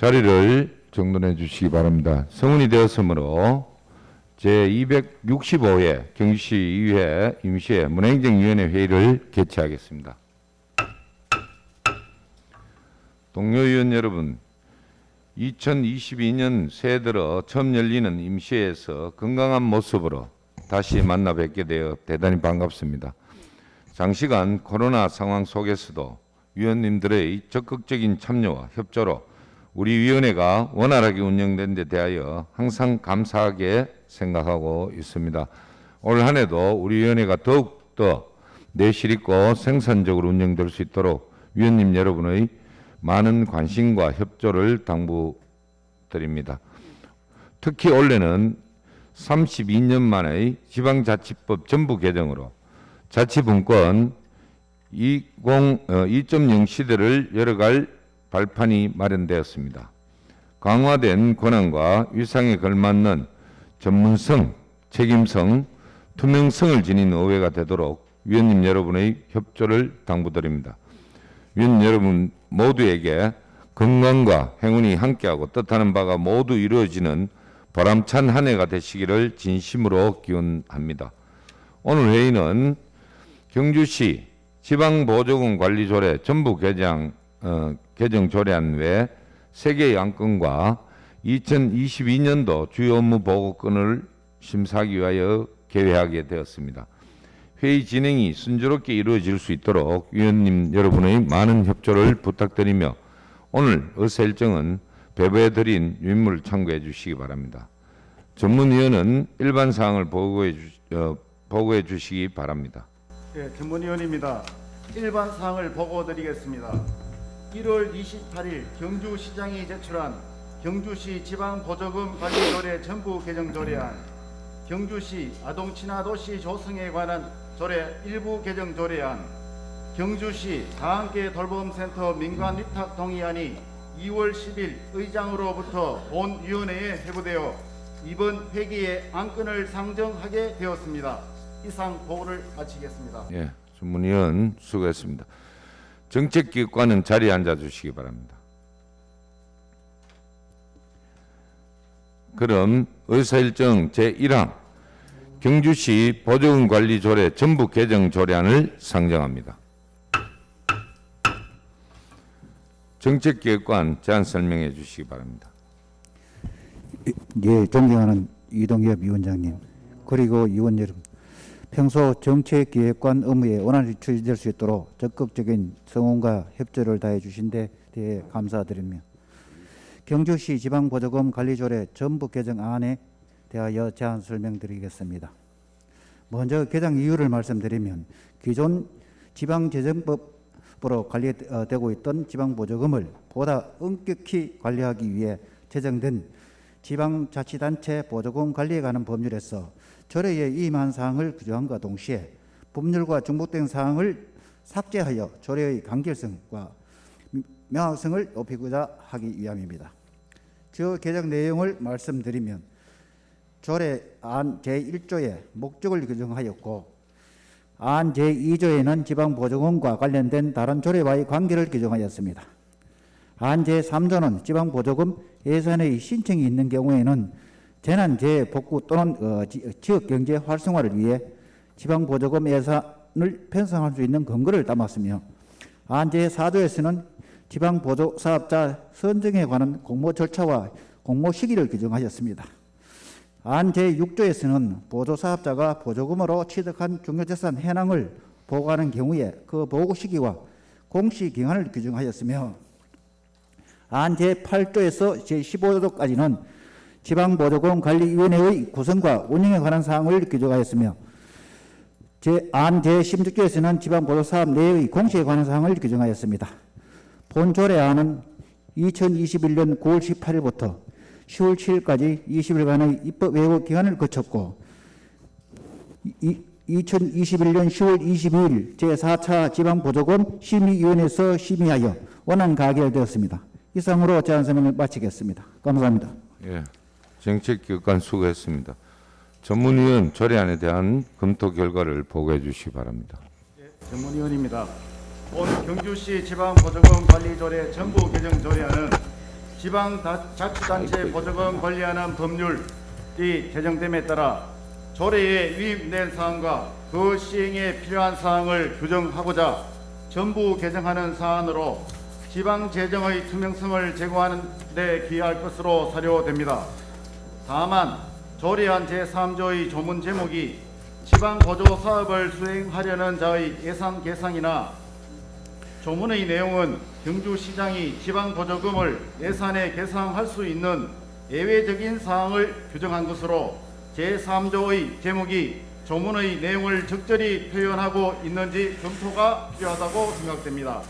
자리를 정돈해 주시기 바랍니다. 성운이 되었으므로 제265회 경주시 의회 임시회 문화행정위원회 회의를 개최하겠습니다. 동료 의원 여러분, 2022년 새해 들어 처음 열리는 임시회에서 건강한 모습으로 다시 만나 뵙게 되어 대단히 반갑습니다. 장시간 코로나 상황 속에서도 위원님들의 적극적인 참여와 협조로 우리 위원회가 원활하게 운영된 데 대하여 항상 감사하게 생각하고 있습니다. 올 한 해도 우리 위원회가 더욱더 내실 있고 생산적으로 운영될 수 있도록 위원님 여러분의 많은 관심과 협조를 당부드립니다. 특히 올해는 32년 만의 지방자치법 전부 개정으로 자치분권 2.0 시대를 열어갈 발판이 마련되었습니다. 강화된 권한과 위상에 걸맞는 전문성, 책임성, 투명성을 지닌 의회가 되도록 위원님 여러분의 협조를 당부드립니다. 위원님 여러분 모두에게 건강과 행운이 함께하고 뜻하는 바가 모두 이루어지는 보람찬 한 해가 되시기를 진심으로 기원합니다. 오늘 회의는 경주시 지방보조금 관리조례 전부 개정 조례안 외 3개의 안건과 2022년도 주요 업무 보고건을 심사하기 위하여 개회하게 되었습니다. 회의 진행이 순조롭게 이루어질 수 있도록 위원님 여러분의 많은 협조를 부탁드리며 오늘 의사 일정은 배부해드린 유인물을 참고해 주시기 바랍니다. 전문위원은 일반 사항을 보고해 주시기 바랍니다. 네, 전문위원입니다. 일반 사항을 보고드리겠습니다. 1월 28일 경주시장이 제출한 경주시 지방보조금 관리조례 전부 개정 조례안, 경주시 아동친화도시 조성에 관한 조례 일부 개정 조례안, 경주시 다함께 돌봄센터 민관 위탁 동의안이 2월 10일 의장으로부터 본위원회에 회부되어 이번 회기에 안건을 상정하게 되었습니다. 이상 보고를 마치겠습니다. 예, 전문위원 수고했습니다. 정책기획관은 자리에 앉아주시기 바랍니다. 그럼 의사일정 제1항 경주시 보조금 관리조례 전부 개정 조례안을 상정합니다. 정책기획관 제안 설명해 주시기 바랍니다. 예, 존경하는 이동엽 위원장님, 그리고 위원 여러분, 평소 정책기획관 업무에 원활히 추진될 수 있도록 적극적인 성원과 협조를 다해 주신 데 대해 감사드리며 경주시 지방보조금 관리조례 전부 개정안에 대하여 제안 설명드리겠습니다. 먼저 개정 이유를 말씀드리면 기존 지방재정법으로 관리되고 있던 지방보조금을 보다 엄격히 관리하기 위해 제정된 지방자치단체 보조금 관리에 관한 법률에서 조례에 위임한 사항을 규정함과 동시에 법률과 중복된 사항을 삭제하여 조례의 강결성과 명확성을 높이고자 하기 위함입니다. 저 개정 내용을 말씀드리면 조례안 제1조에 목적을 규정하였고 안 제2조에는 지방보조금과 관련된 다른 조례와의 관계를 규정하였습니다. 안 제3조는 지방보조금 예산의 신청이 있는 경우에는 재난재해복구 또는 지역경제 활성화를 위해 지방보조금 예산을 편성할 수 있는 근거를 담았으며 안 제4조에서는 지방보조사업자 선정에 관한 공모 절차와 공모 시기를 규정하였습니다. 안 제6조에서는 보조사업자가 보조금으로 취득한 중요재산 현황을 보고하는 경우에 그 보고 시기와 공시기간을 규정하였으며 안 제8조에서 제15조까지는 지방보조금 관리위원회의 구성과 운영에 관한 사항을 규정하였으며 안 제16조에서는 지방보조사업 내의 공시에 관한 사항을 규정하였습니다. 본 조례안은 2021년 9월 18일부터 10월 7일까지 20일간의 입법 예고 기간을 거쳤고 2021년 10월 22일 제4차 지방보조금 심의위원회에서 심의하여 원안 가결되었습니다. 이상으로 제안 설명을 마치겠습니다. 감사합니다. 예, 정책기획관 수고했습니다. 전문위원 조례안에 대한 검토 결과를 보고해 주시기 바랍니다. 예, 전문위원입니다. 본 경주시 지방보조금 관리조례 전부 개정 조례안은 지방자치단체 보조금 관리하는 법률이 제정됨에 따라 조례에 위임된 사항과 그 시행에 필요한 사항을 규정하고자 전부 개정하는 사안으로 지방재정의 투명성을 제고하는 데 기여할 것으로 사료됩니다. 다만 조례안 제3조의 조문 제목이 지방보조 사업을 수행하려는 자의 예산 계상이나 조문의 내용은 경주시장이 지방보조금을 예산에 계상할 수 있는 예외적인 사항을 규정한 것으로 제3조의 제목이 조문의 내용을 적절히 표현하고 있는지 검토가 필요하다고 생각됩니다.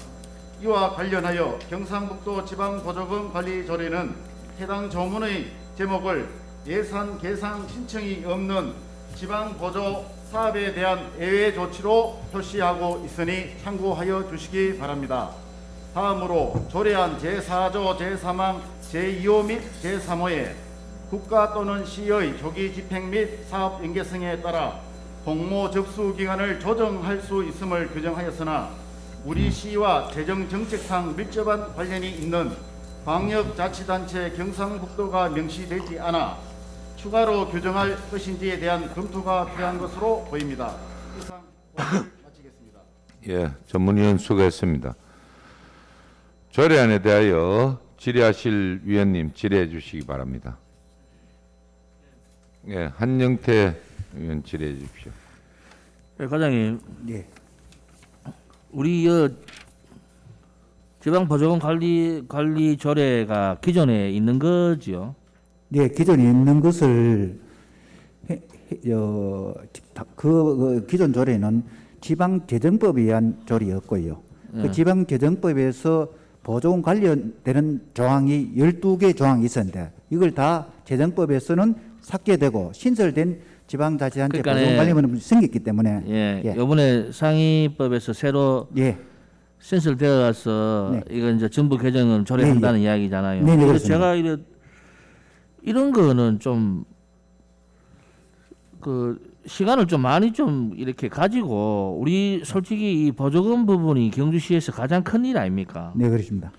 이와 관련하여 경상북도 지방보조금 관리조례는 해당 조문의 제목을 예산 계상 신청이 없는 지방보조 사업에 대한 예외 조치로 표시하고 있으니 참고하여 주시기 바랍니다. 다음으로 조례안 제4조 제3항 제2호 및 제3호에 국가 또는 시의 조기 집행 및 사업 연계성에 따라 공모 접수 기간을 조정할 수 있음을 규정하였으나 우리 시와 재정 정책상 밀접한 관련이 있는 광역자치단체 경상북도가 명시되지 않아 추가로 규정할 것인지에 대한 검토가 필요한 것으로 보입니다. 이상 발언을 마치겠습니다. 예, 전문위원 수고했습니다. 조례안에 대하여 질의하실 위원님 질의해 주시기 바랍니다. 예, 한영태 의원 질의해 주십시오. 네, 과장님, 예. 우리 지방보조금 관리 조례가 기존에 있는 거지요? 네, 기존에 있는 것을 기존 조례는 지방재정법에 의한 조례였고요. 그 지방재정법에서 보조금 관련되는 조항이 12개 조항이 있었는데 이걸 다 재정법에서는 삭제되고 신설된 지방자치단체 그러니까 보조금 관리법이 생겼기 때문에 예, 이번에 상위법에서 새로 예, 신설되어서 네. 이건 이제 전부 개정을 조례한다는 이야기잖아요. 네, 네, 그래서 그렇습니다. 제가 이런 거는 좀 시간을 좀 많이 좀 이렇게 가지고 우리 솔직히 이 보조금 부분이 경주시에서 가장 큰 일 아닙니까? 네, 그렇습니다.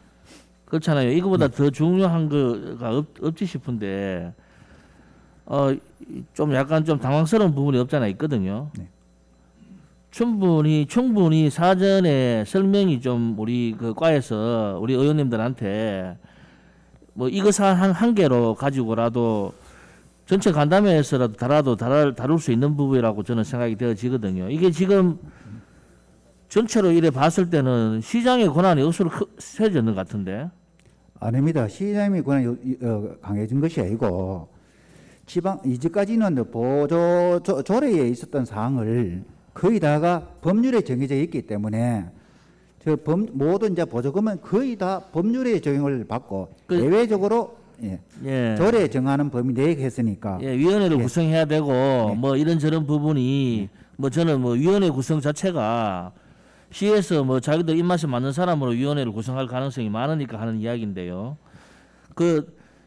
그렇잖아요. 이거보다 더 중요한 거가 없지 싶은데 좀 약간 좀 당황스러운 부분이 없잖아 있거든요. 네. 충분히 사전에 설명이 좀 우리 그 과에서 우리 의원님들한테 뭐 이거 사안 한 개로 가지고라도 전체 간담회에서라도 다룰 수 있는 부분이라고 저는 생각이 되어지거든요. 이게 지금 전체로 이래 봤을 때는 시장의 권한이 억수로 세졌는 것 같은데. 아닙니다. 시장의 권한이 강해진 것이 아니고 이제까지는 보조 조례에 있었던 사항을 거의 다가 법률에 정해져 있기 때문에 모든 이제 보조금은 거의 다 법률의 적용을 받고 예외적으로 예. 조례에 정하는 범위 내에 했으니까 예, 위원회를 예. 구성해야 되고 뭐 이런저런 부분이 뭐 저는 뭐 위원회 구성 자체가 시에서 뭐 자기들 입맛에 맞는 사람으로 위원회를 구성할 가능성이 많으니까 하는 이야기인데요.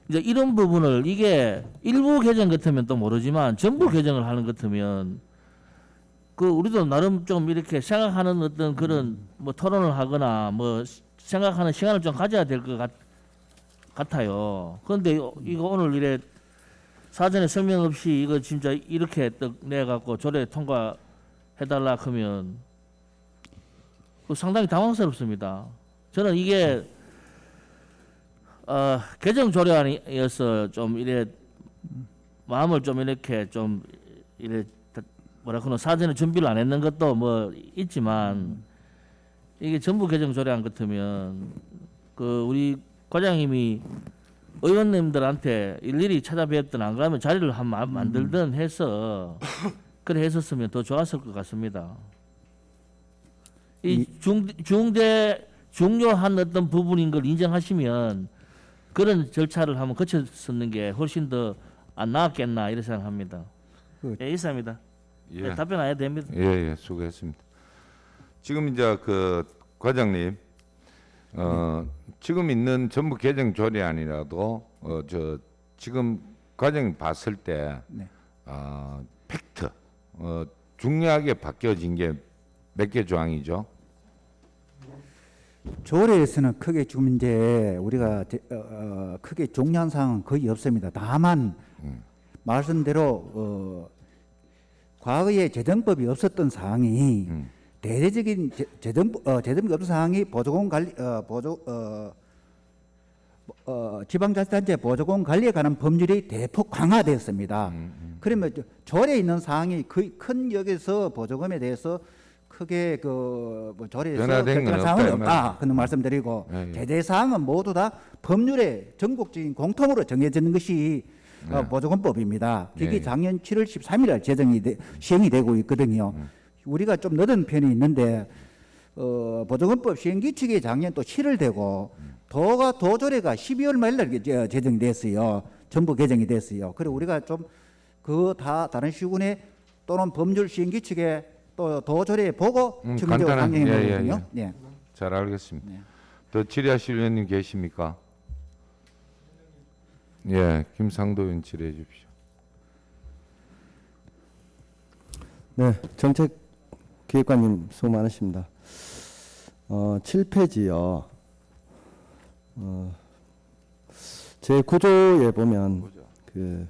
이제 이런 부분을 이게 일부 개정 같으면 또 모르지만 전부 개정을 하는 것 같으면 우리도 나름 좀 이렇게 생각하는 어떤 그런 뭐 토론을 하거나 뭐 생각하는 시간을 좀 가져야 될 것 같아요. 그런데 이거 오늘 이래 사전에 설명 없이 이거 진짜 이렇게 떡 내갖고 조례 통과해달라 하면 상당히 당황스럽습니다. 저는 이게 개정 조례안이어서 좀 이래 마음을 좀 이렇게 좀 이래 뭐라그나 사전에 준비를 안 했는 것도 뭐 있지만 이게 전부 개정 조례안 같으면 우리 과장님이 의원님들한테 일일이 찾아뵙든 안 가면 자리를 한번 만들든 해서 그래 했었으면 더 좋았을 것 같습니다. 이 중요한 어떤 부분인 걸 인정하시면 그런 절차를 한번 거쳤었는 게 훨씬 더 안 나았겠나 이런 생각합니다. 예, 이상입니다. 예, 네, 답변 안 해도 됩니다. 예, 수고했습니다. 지금 이제 과장님, 지금 있는 전부 개정 조례안이라도 지금 과장님 봤을 때 네. 팩트 중요하게 바뀌어진 게 몇 개 조항이죠? 조례에서는 크게 지금 이제 우리가 크게 종료한 사항은 거의 없습니다. 다만 말씀대로 과거에 재정법이 없었던 사항이 대대적인 재정법이 없던 사항이 보조금 관리 지방자치단체 보조금 관리에 관한 법률이 대폭 강화되었습니다. 그러면 조례에 있는 사항이 거의 큰 역에서 보조금에 대해서 크게 뭐 조례에서 변화된 건 사항은 없다, 없다. 그런 말씀드리고 예, 예. 제재 사항은 모두 다 법률에 전국적인 공통으로 정해지는 것이 보조금법입니다. 그게 예, 예. 작년 7월 13일 날 시행이 되고 있거든요. 우리가 좀 늦은 편이 있는데 보조금법 시행규칙이 작년 또 7월 되고 도조례가 12월 말일 날 제정이 됐어요. 전부 개정이 됐어요. 그리고 우리가 좀 다른 시군에 또는 법률 시행규칙에 또 도조례 보고 정부적으로 간단한- 강행해 예, 예, 거거든요. 네. 잘 알겠습니다. 네. 더 질의하실 의원님 계십니까? 예, 김상도 의원 질의해 주십시오. 네, 정책기획관님 수고 많으십니다. 7페이지요. 제 구조에 보면 그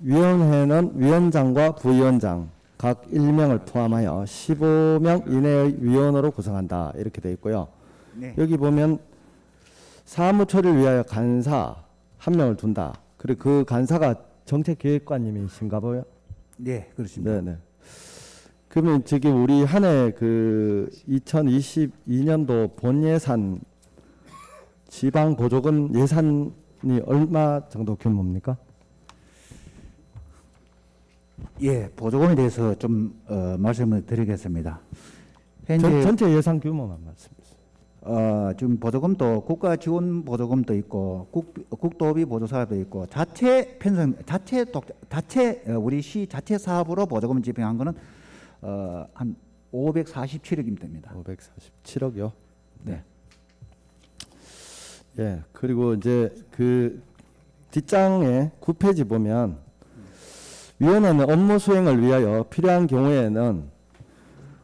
위원회는 위원장과 부위원장 각 1명을 포함하여 15명 이내의 위원으로 구성한다 이렇게 되어 있고요. 네. 여기 보면 사무 처리를 위하여 간사 1명을 둔다. 그리고 그 간사가 정책기획관님이신가 봐요. 네, 그렇습니다. 네네. 그러면 저기 우리 한 해 그 2022년도 본 예산 지방 보조금 예산이 얼마 정도 규모입니까? 예, 보조금에 대해서 좀 말씀을 드리겠습니다. 현재 전체 예산 규모만 말씀해 주세요. 지금 보조금도 국가 지원 보조금도 있고 국도비 보조 사업도 있고 자체 우리 시 자체 사업으로 보조금 집행한 거는 한 547억이 됩니다. 547억이요. 네. 예. 그리고 이제 그 뒷장에 9페이지 보면 위원회는 업무 수행을 위하여 필요한 경우에는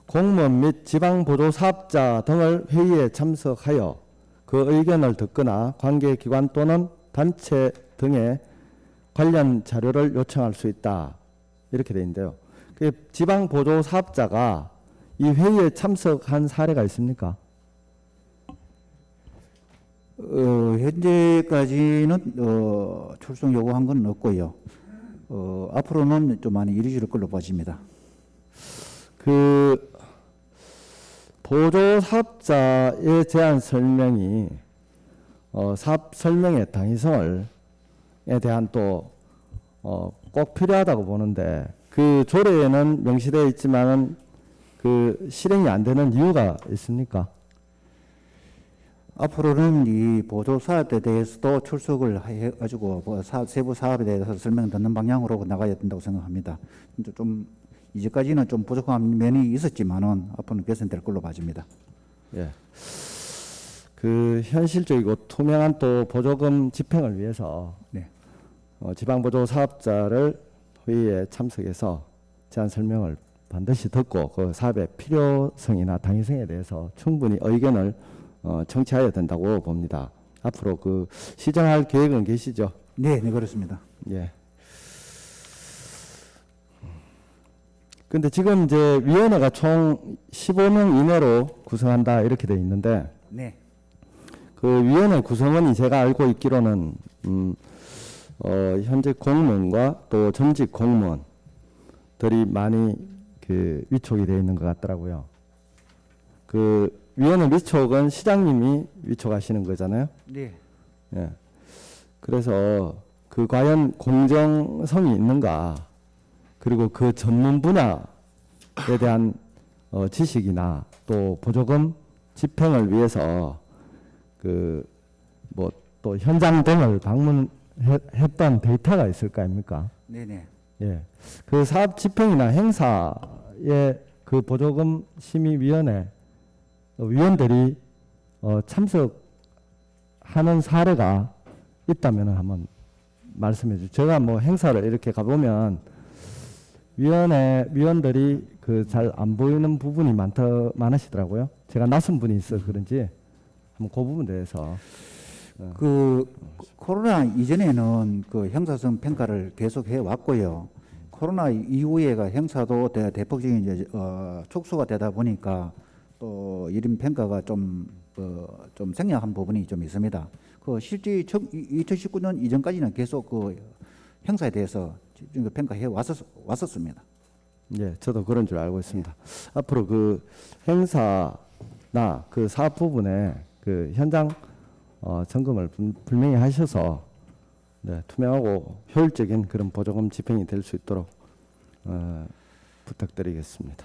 공무원 및 지방보조 사업자 등을 회의에 참석하여 그 의견을 듣거나 관계기관 또는 단체 등의 관련 자료를 요청할 수 있다. 이렇게 되어 있는데요. 그 지방보조 사업자가 이 회의에 참석한 사례가 있습니까? 현재까지는 출석 요구한 건 없고요. 앞으로는 좀 많이 이루어질 걸로 보십니다. 그 보조 사업자에 대한 설명이 사업 설명의 당위성에 대한 또 꼭 필요하다고 보는데 그 조례에는 명시되어 있지만은 그 실행이 안 되는 이유가 있습니까? 앞으로는 이 보조 사업에 대해서도 출석을 해가지고 세부 사업에 대해서 설명 듣는 방향으로 나가야 된다고 생각합니다. 좀 이제까지는 좀 부족한 면이 있었지만은 앞으로는 개선될 걸로 봐집니다. 예. 그 현실적이고 투명한 또 보조금 집행을 위해서 네. 지방보조 사업자를 회의에 참석해서 제안 설명을 반드시 듣고 그 사업의 필요성이나 당위성에 대해서 충분히 의견을 청취해야 된다고 봅니다. 앞으로 그 시정할 계획은 계시죠? 네, 네 그렇습니다. 예. 근데 지금 이제 위원회가 총 15명 이내로 구성한다 이렇게 돼 있는데 네. 그 위원회 구성원이 제가 알고 있기로는 현재 공무원과 또 전직 공무원들이 많이 그 위촉이 되어 있는 것 같더라고요. 그 위원회 위촉은 시장님이 위촉하시는 거잖아요. 네. 예. 그래서 그 과연 공정성이 있는가, 그리고 그 전문 분야에 대한 지식이나 또 보조금 집행을 위해서 그 뭐 또 현장 등을 방문했던 데이터가 있을 거 아닙니까? 네네. 예. 그 사업 집행이나 행사에 그 보조금 심의위원회 위원들이 참석하는 사례가 있다면 한번 말씀해 주세요. 제가 뭐 행사를 이렇게 가보면 위원들이 그 잘 안 보이는 부분이 많으시더라고요. 제가 낯선 분이 있어서 그런지 한번 그 부분 대해서 그 코로나 이전에는 그 형사성 평가를 계속 해 왔고요. 코로나 이후에가 형사도 대폭적인 이제 축소가 되다 보니까 또 이런 평가가 좀 생략한 부분이 좀 있습니다. 그 실제 2019년 이전까지는 계속 그 형사에 대해서 평가해 왔었습니다. 예, 저도 그런 줄 알고 있습니다. 앞으로 그 행사나 그 사업 부분에 그 현장 점검을 분명히 하셔서 네, 투명하고 효율적인 그런 보조금 집행이 될 수 있도록 부탁드리겠습니다.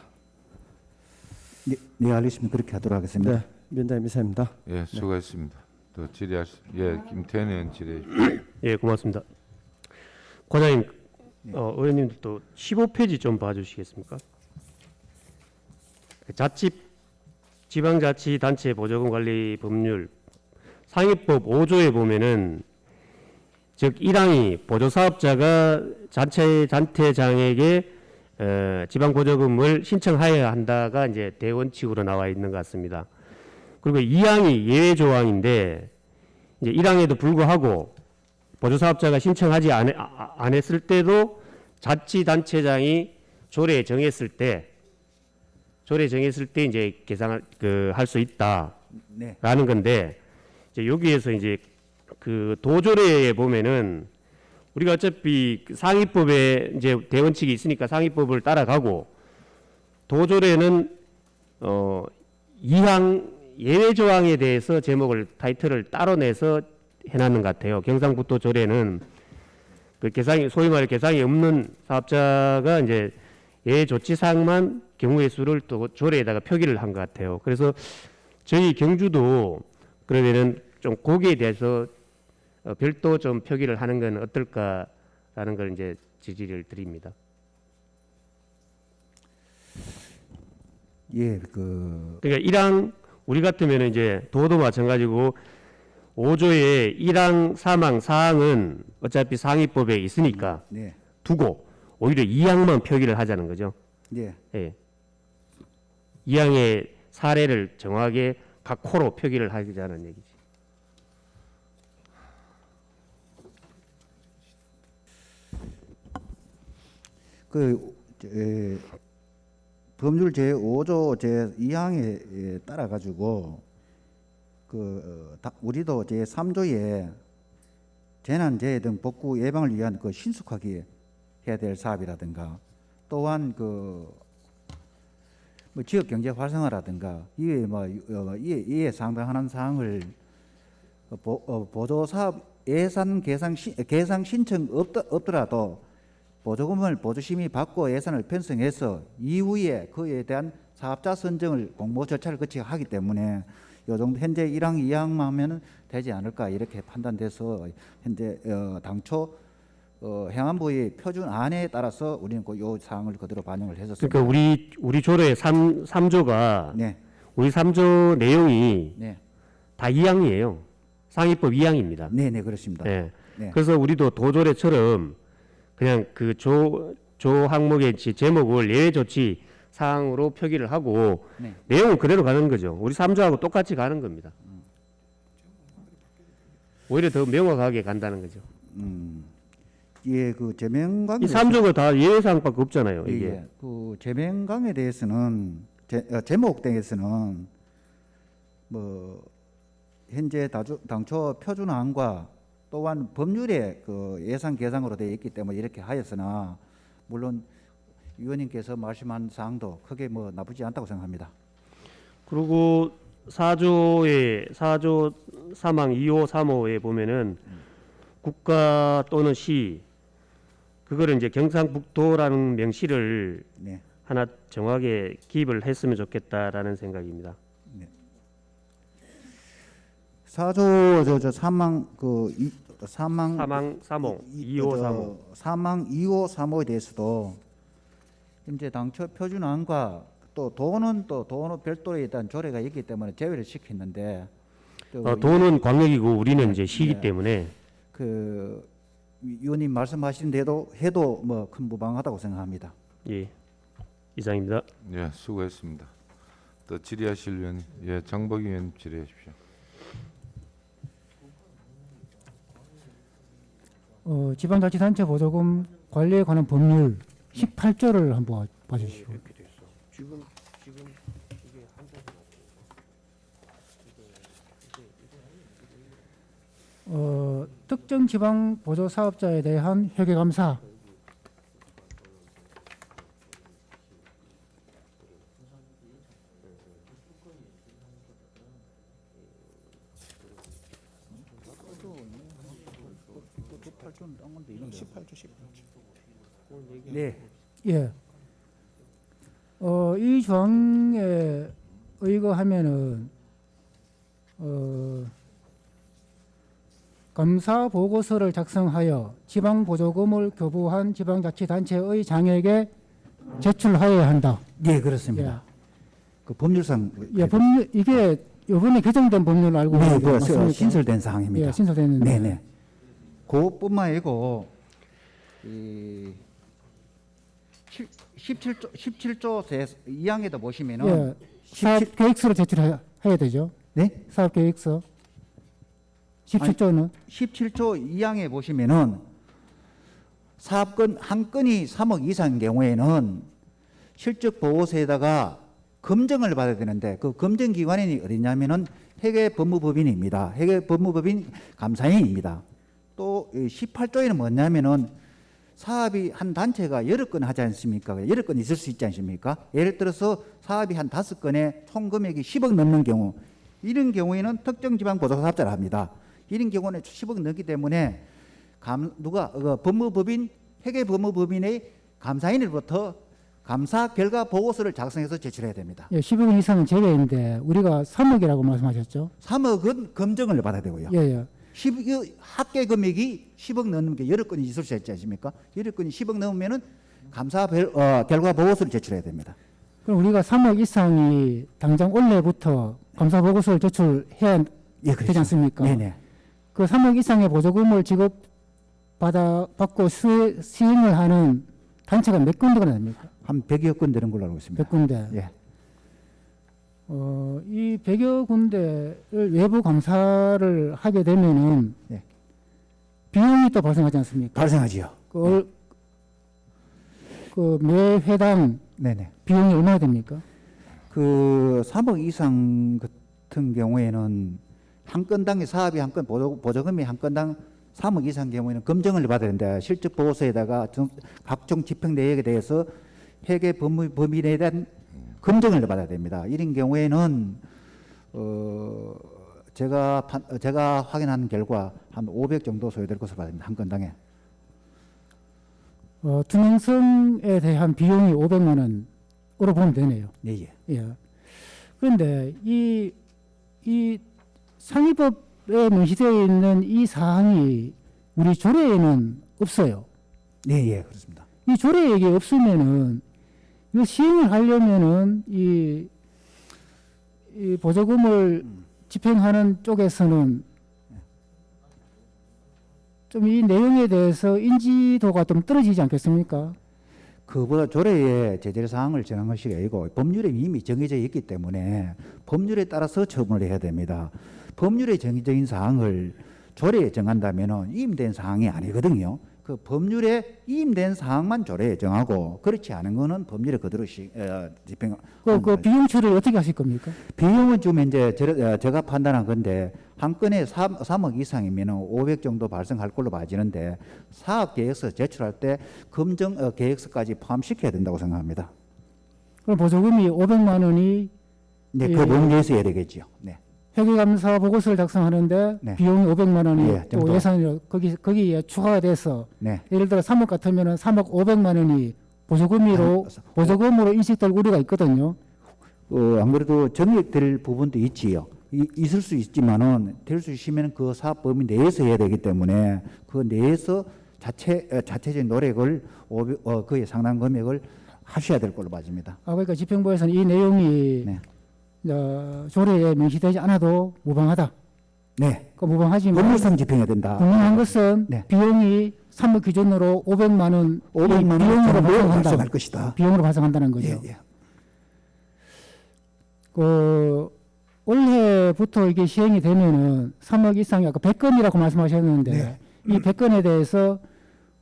네, 네 알겠습니다. 그렇게 하도록 하겠습니다. 네, 위원장님 이사입니다. 예, 수고했습니다. 또 김태현 의원 질의해 예, 고맙습니다. 과장님, 의원님들도 15페이지 좀 봐주시겠습니까? 지방자치단체 보조금 관리 법률 상위법 5조에 보면은 즉 1항이 보조사업자가 단체장에게 지방보조금을 신청하여야 한다가 이제 대원칙으로 나와 있는 것 같습니다. 그리고 2항이 예외 조항인데 이제 1항에도 불구하고 보조사업자가 신청하지 안 했을 때도 자치단체장이 조례 정했을 때 이제 계상을 할 수 있다라는 네. 건데 이제 여기에서 이제 그 도조례에 보면은 우리가 어차피 상위법에 이제 대원칙이 있으니까 상위법을 따라가고 도조례는 2항 예외 조항에 대해서 제목을 타이틀을 따로 내서 해놨는 것 같아요. 경상북도 조례는 그 소위 말해 개상이 없는 사업자가 이제 예외 조치 사항만 경우의 수를 또 조례에다가 표기를 한 것 같아요. 그래서 저희 경주도 그러면은 좀 거기에 대해서 별도 좀 표기를 하는 건 어떨까라는 걸 이제 지지를 드립니다. 예, 그러니까 1항 우리 같으면 이제 도도 마찬가지고 5조의 1항, 3항, 4항은 어차피 상위법에 있으니까 네, 두고 오히려 2항만 표기를 하자는 거죠. 네, 예. 2항의 사례를 정확하게 각 코로 표기를 하자는 얘기지. 법률 제5조 제2항에 따라 가지고 우리도 제3조에 재난재해 등 복구 예방을 위한 그 신속하게 해야 될 사업이라든가 또한 뭐 지역 경제 활성화라든가 이에 상당하는 사항을 보조 사업 예산 계상 신청 없더라도 보조금을 보조심의 받고 예산을 편성해서 이후에 그에 대한 사업자 선정을 공모 절차를 거치게 하기 때문에 요 정도 현재 1항, 2항만 하면은 되지 않을까 이렇게 판단돼서 현재 당초 행안부의 표준안에 따라서 우리는 요 사항을 그대로 반영을 했었습니다. 그러니까 우리 조례 3조가 네, 우리 3조 내용이 네, 다 2항이에요. 상위법 2항입니다. 네, 네 그렇습니다. 네. 네. 그래서 우리도 도조례처럼 그냥 그 조 항목의 제목을 예외 조치 사항으로 표기를 하고 네. 내용은 그대로 가는 거죠. 우리 3조하고 똑같이 가는 겁니다. 오히려 더 명확하게 간다는 거죠. 예, 그 제명강에 이 3조가 다 예외 사항밖에 없잖아요. 이게. 예, 그 제명강에 대해서는 제목 등에서는 뭐 현재 당초 표준안과 또한 법률에 그 예산 계상으로 되어 있기 때문에 이렇게 하였으나 물론 위원님께서 말씀한 사항도 크게 뭐 나쁘지 않다고 생각합니다. 그리고 4조 3항 2호 3호에 보면은 국가 또는 시 그거를 이제 경상북도라는 명시를 네, 하나 정확하게 기입을 했으면 좋겠다라는 생각입니다. 4조 저 사망 사망 3항 3호 2호 3호 사망 2호 3호에 대해서도 현재 당초 표준안과 또 돈은 별도에 일단 조례가 있기 때문에 제외를 시켰는데 돈은 광역이고 우리는 이제 시기 네. 때문에 그 위원님 말씀하신 대로 해도 뭐 큰 무방하다고 생각합니다. 예. 이상입니다. 예, 수고했습니다. 또 질의하실 위원님, 예, 장복희 의원님 질의하십시오. 지방자치단체 보조금 관리에 관한 법률 18조를 한번 봐주시오. 특정 지방 보조 사업자에 대한 회계 감사. 네. 예. 이 조항에 의거하면은 감사 보고서를 작성하여 지방 보조금을 교부한 지방자치단체의 장에게 제출하여야 한다. 네, 그렇습니다. 그 법률상 예, 법률 이게 이번에 개정된 법률 알고 네, 있는데 그 맞습니까? 신설된 사항입니다. 예, 신설됐는데. 네네. 그뿐만 아니고 이 17조 2항에도 보시면은 예, 사업 계획서를 제출해야 되죠. 네? 사업 계획서. 17조는 17조 2항에 보시면은 사업건 한 건이 3억 이상인 경우에는 실적 보고서에다가 검증을 받아야 되는데 그 검증 기관이 어디냐면은 회계법무법인입니다. 회계법무법인 감사인입니다. 또 18조에는 뭐냐면은 사업이 한 단체가 여러 건 하지 않습니까? 여러 건 있을 수 있지 않습니까? 예를 들어서 사업이 한 5건에 총 금액이 10억 넘는 경우, 이런 경우에는 특정 지방 보조 사업자를 합니다. 이런 경우는 10억 넘기 때문에 법무법인 회계법무법인의 감사인으로부터 감사 결과 보고서를 작성해서 제출해야 됩니다. 예, 10억 이상은 제외인데 우리가 3억이라고 말씀하셨죠? 3억은 검증을 받아야 되고요. 예, 예. 합계 금액이 10억 넘는 게 여러 건이 있을 수 있지 않습니까? 여러 건이 10억 넘으면은 감사 결과 보고서를 제출해야 됩니다. 그럼 우리가 3억 이상이 당장 올해부터 감사 보고서를 제출해야 예, 되지 않습니까? 네네. 그 3억 이상의 보조금을 받고 시행을 하는 단체가 몇 군데가 됩니까? 한 100여 건 되는 걸로 알고 있습니다. 100군데. 예. 이 100여 군데를 외부 감사를 하게 되면은 예. 비용이 또 발생하지 않습니까? 발생하지요. 매 회당 네네. 비용이 얼마나 됩니까? 그 3억 이상 같은 경우에는 한 건당의 사업이 한 건 보조금이 한 건당 3억 이상 경우에는 검증을 받아야 되는데 실적 보고서에다가 각종 집행 내역에 대해서 회계 법인에 대한 검증을 받아야 됩니다. 이런 경우에는 제가 확인한 결과 한 500 정도 소요될 것으로 봐집니다. 한 건당에. 투명성에 대한 비용이 500만 원으로 보면 되네요. 네, 예. 예. 그런데 이 상위법에 명시되어 있는 이 사항이 우리 조례에는 없어요. 네, 예, 그렇습니다. 이 조례에 이게 없으면은 이거 시행을 하려면은 이 보조금을 집행하는 쪽에서는 좀 이 내용에 대해서 인지도가 좀 떨어지지 않겠습니까? 그보다 조례의 제재 사항을 정한 것이 아니고 법률에 이미 정해져 있기 때문에 법률에 따라서 처분을 해야 됩니다. 법률에 정해져 있는 사항을 조례에 정한다면은 이임된 사항이 아니거든요. 그 법률에 이임된 사항만 조례에 정하고 그렇지 않은 거는 법률에 그대로 집행. 그 비용 처리를 어떻게 하실 겁니까? 비용은 좀 이제 제가 판단한 건데 한 건에 3억 이상이면 500 정도 발생할 걸로 봐지는데 사업 계획서 제출할 때 검증 계획서까지 포함시켜야 된다고 생각합니다. 그럼 보조금이 500만 원이 네, 그 범위에서 해야 되겠죠. 네. 회계감사 보고서를 작성하는데 네. 비용이 500만 원이 예, 또 정도. 예산이 거기에 추가가 돼서 네. 예를 들어 3억 같으면은 3억 500만 원이 보조금으로 인식될 우려가 있거든요. 안 그래도 정액될 부분도 있지요. 있을 수 있지만은 될 수 있으면 그 사업 범위 내에서 해야 되기 때문에 그 내에서 자체적인 노력을 그의 상당 금액을 하셔야 될 걸로 봐집니다. 그러니까 집행부에서는 이 내용이 네. 조례에 명시되지 않아도 무방하다. 네. 그 무방하지만 법률상 집행해야 된다. 분명한 것은 네. 비용이 3억 기준으로 500만 원 500만 원 비용으로 정도 발생한다. 발생할 것이다. 비용으로 발생한다는 거죠. 예, 예. 그 올해부터 이게 시행이 되면은 3억 이상이 아까 100건이라고 말씀하셨는데 네. 이 100건에 대해서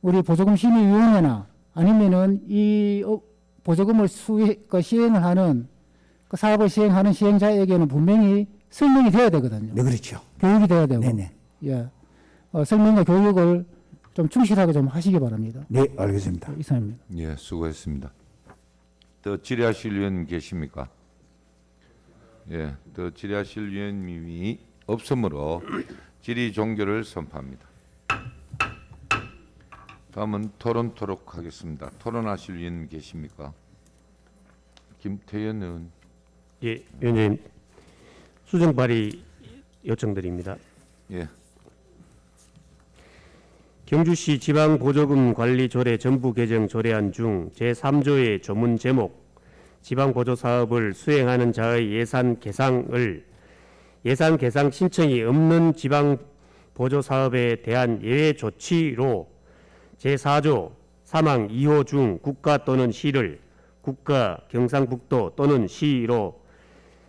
우리 보조금 심의위원회나 아니면은 이 보조금을 시행을 하는 그 사업을 시행하는 시행자에게는 분명히 설명이 돼야 되거든요. 네, 그렇죠. 교육이 돼야 되고. 네네. 예. 설명과 교육을 좀 충실하게 좀 하시기 바랍니다. 네, 알겠습니다. 이상입니다. 예, 수고했습니다. 더 질의하실 위원 계십니까? 예, 더 질의하실 위원님이 없으므로 질의 종결을 선포합니다. 다음은 토론토록 하겠습니다. 토론하실 위원 계십니까? 김태현 의원. 예, 위원님 수정 발의 요청드립니다. 예, 경주시 지방보조금 관리조례 전부 개정 조례안 중 제3조의 조문 제목 지방보조사업을 수행하는 자의 예산 계상 신청이 없는 지방보조사업에 대한 예외 조치로 제4조 사망 2호 중 국가 또는 시를 국가 경상북도 또는 시로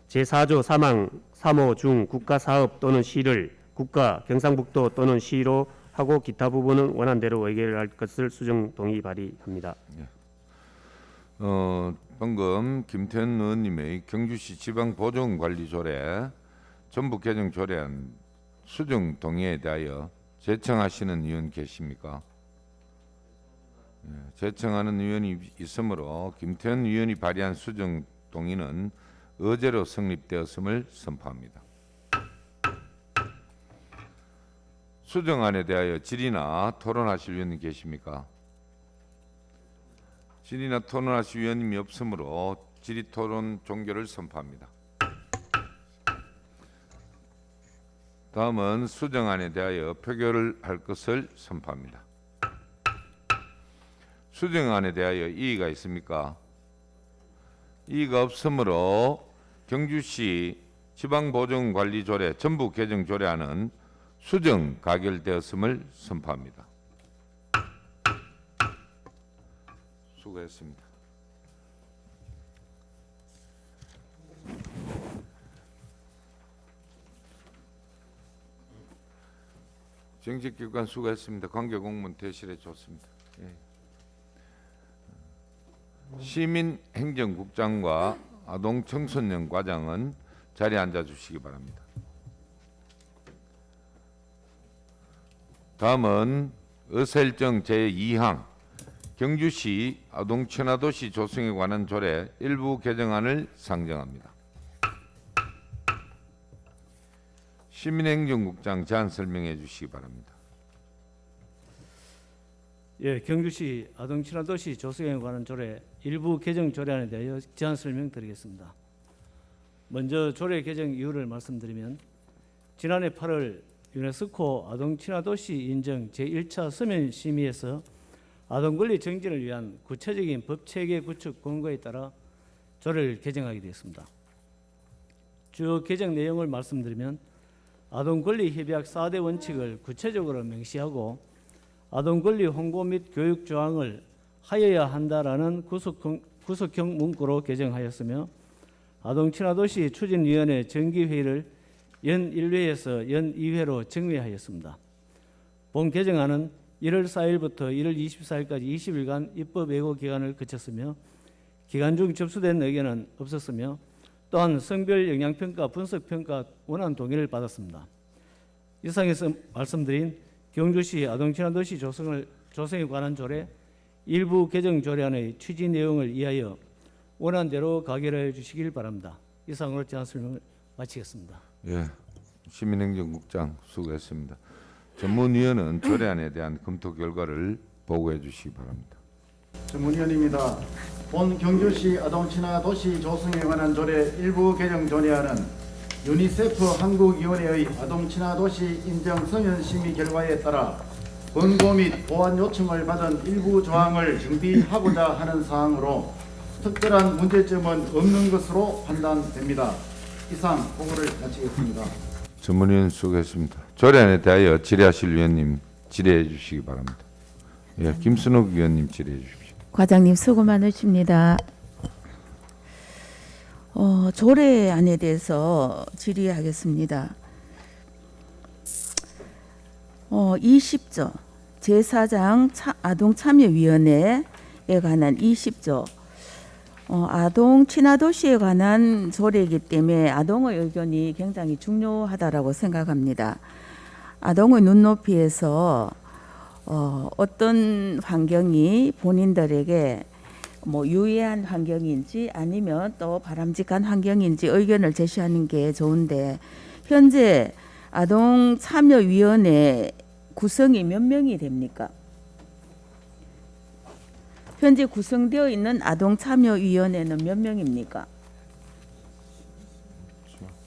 제4조 사망 3호 중 국가사업 또는 시를 국가 경상북도 또는 시로 하고 기타 부분은 원안대로 의결할 것을 수정 동의 발의합니다. 방금 김태현 의원님의 경주시 지방보조금관리조례 전부 개정 조례안 수정 동의에 대하여 제청하시는 의원 계십니까? 예, 제청하는 의원이 있으므로 김태현 의원이 발의한 수정 동의는 의제로 성립되었음을 선포합니다. 수정안에 대하여 질의나 토론하실 위원님 계십니까? 질의나 토론하실 위원님이 없으므로 질의 토론 종결을 선포합니다. 다음은 수정안에 대하여 표결을 할 것을 선포합니다. 수정안에 대하여 이의가 있습니까? 이의가 없으므로 경주시 지방보조금관리조례 전부 개정 조례안은 수정 가결되었음을 선포합니다. 수고했습니다. 정책기관 수고했습니다. 관계공무원 대실에 줬습니다. 예. 시민행정국장과 아동청소년 과장은 자리에 앉아주시기 바랍니다. 다음은 의사일정 제2항 경주시 아동친화도시 조성에 관한 조례 일부 개정안을 상정합니다. 시민행정국장 제안 설명해 주시기 바랍니다. 예, 경주시 아동친화도시 조성에 관한 조례 일부 개정 조례안에 대하여 제안 설명드리겠습니다. 먼저 조례 개정 이유를 말씀드리면 지난해 8월 유네스코 아동친화도시 인정 제1차 서면 심의에서 아동권리 정진을 위한 구체적인 법체계 구축 권고에 따라 조례를 개정하게 되었습니다. 주요 개정 내용을 말씀드리면 아동권리 협약 4대 원칙을 구체적으로 명시하고 아동권리 홍보 및 교육 조항을 하여야 한다라는 구속형 문구로 개정하였으며 아동친화도시 추진위원회 정기회의를 연 1회에서 연 2회로 정회하였습니다. 본 개정안은 1월 4일부터 1월 24일까지 20일간 입법 예고 기간을 거쳤으며 기간 중 접수된 의견은 없었으며 또한 성별 영향평가 분석평가 원안 동의를 받았습니다. 이상에서 말씀드린 경주시 아동친화도시 조성에 관한 조례 일부 개정 조례안의 취지 내용을 이하여 원안대로 가결해 주시길 바랍니다. 이상으로 제안 설명을 마치겠습니다. 예, 시민행정국장 수고했습니다. 전문위원은 조례안에 대한 검토 결과를 보고해 주시기 바랍니다. 전문위원입니다. 본 경주시 아동친화도시 조성에 관한 조례 일부 개정 조례안은 유니세프 한국위원회의 아동친화도시 인정 서면 심의 결과에 따라 권고 및 보완 요청을 받은 일부 조항을 정비하고자 하는 사항으로 특별한 문제점은 없는 것으로 판단됩니다. 이상 보고를 마치겠습니다. 전문위원 수고했습니다. 조례안에 대하여 질의하실 위원님 질의해 주시기 바랍니다. 예, 김순옥 위원님 질의해 주십시오. 과장님 수고 많으십니다. 조례안에 대해서 질의하겠습니다. 20조 제4장 아동참여위원회에 관한 20조 아동 친화도시에 관한 조례이기 때문에 아동의 의견이 굉장히 중요하다라고 생각합니다. 아동의 눈높이에서 어떤 환경이 본인들에게 뭐 유해한 환경인지 아니면 또 바람직한 환경인지 의견을 제시하는 게 좋은데 현재 아동 참여위원회 구성이 몇 명이 됩니까? 현재 구성되어 있는 아동 참여위원회는 몇 명입니까?